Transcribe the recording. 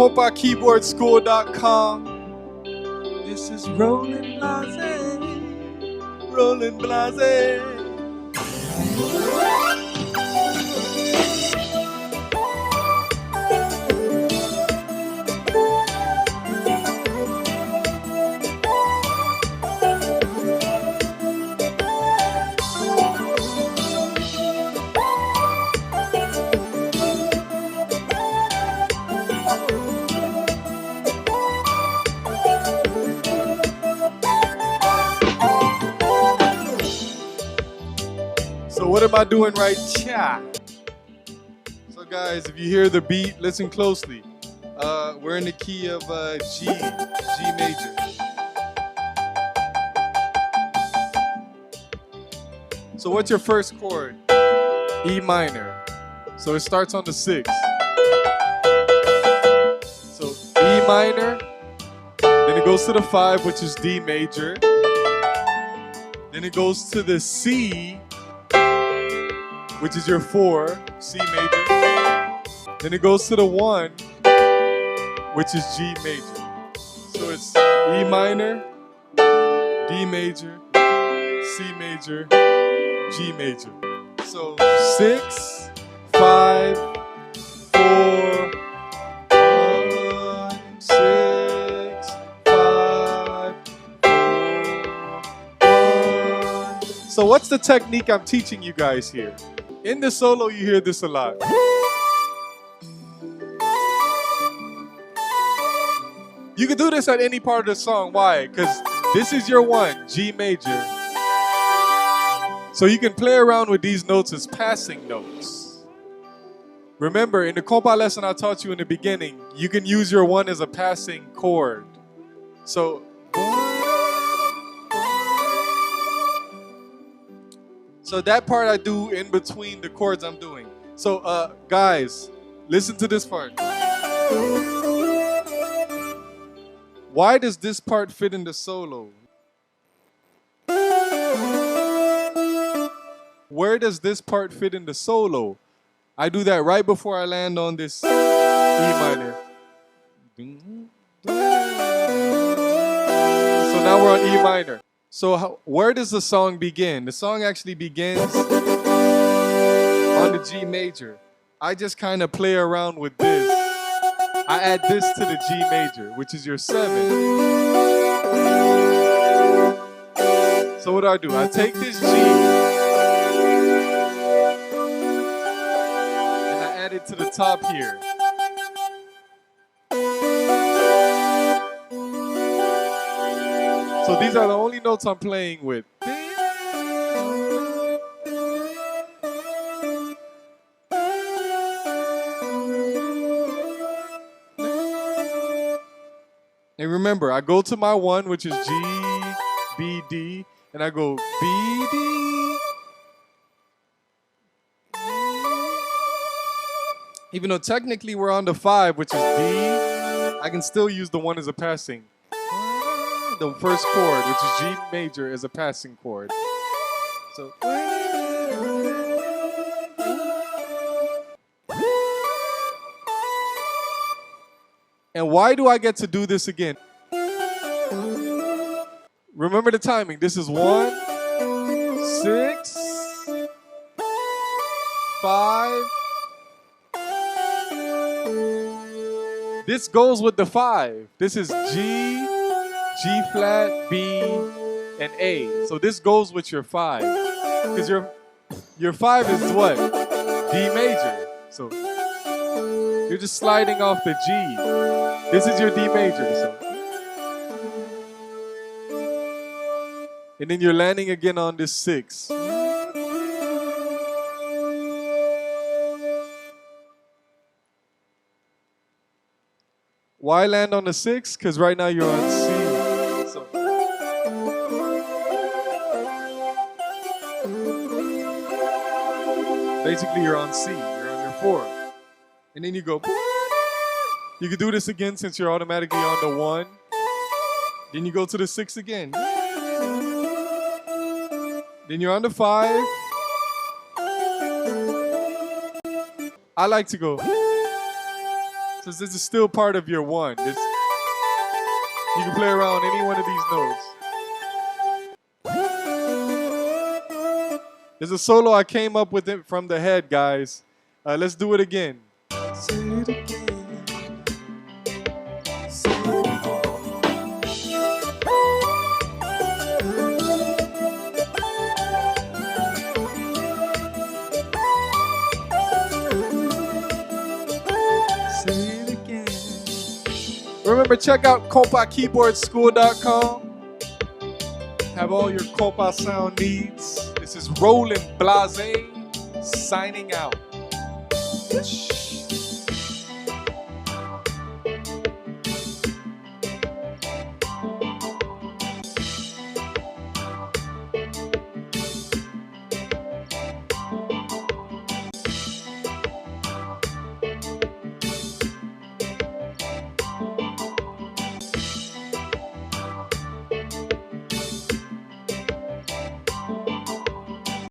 KompaKeyboardSchool.com. This is Roland Xv. Roland Blazay. So what am I doing right here? So guys, if you hear the beat, listen closely. We're in the key of G major. So what's your first chord? E minor. So it starts on the 6th. So E minor, then it goes to the 5, which is D major. Then it goes to the C, which is your 4, C major. Then it goes to the 1, which is G major. So it's E minor, D major, C major, G major. So 6, 5, 4, 1, 6, 5, 4, 1. So what's the technique I'm teaching you guys here? In the solo, you hear this a lot. You can do this at any part of the song. Why? Because this is your 1, G major. So you can play around with these notes as passing notes. Remember, in the Kompa lesson I taught you in the beginning, you can use your 1 as a passing chord. So that part I do in between the chords I'm doing. So guys, listen to this part. Why does this part fit in the solo? Where does this part fit in the solo? I do that right before I land on this E minor. So now we're on E minor. So where does the song begin? The song actually begins on the G major. I just kind of play around with this. I add this to the G major, which is your 7. So what do? I take this G and I add it to the top here. So these are the only notes I'm playing with. And remember, I go to my 1, which is G, B, D, and I go B, D. Even though technically we're on the 5, which is D, I can still use the 1 as a passing. The first chord, which is G major, is a passing chord. So. And why do I get to do this again? Remember the timing. This is 1, 6, 5. This goes with the 5. This is G, G flat, B, and A. So this goes with your 5. Because your 5 is what? D major. So you're just sliding off the G. This is your D major. So. And then you're landing again on this 6. Why land on the 6? Because right now you're on C. So. Basically you're on C. You're on your 4. And then you go. You can do this again since you're automatically on the 1. Then you go to the 6 again. Then you're on the 5. I like to go. since this is still part of your one, you can play around any one of these notes. There's a solo I came up with it from the head, guys. Let's do it again. Say it again. Say it again. Remember, check out KompaKeyboardSchool.com. Have all your Kompa Sound needs. This is Roland Blazay signing out.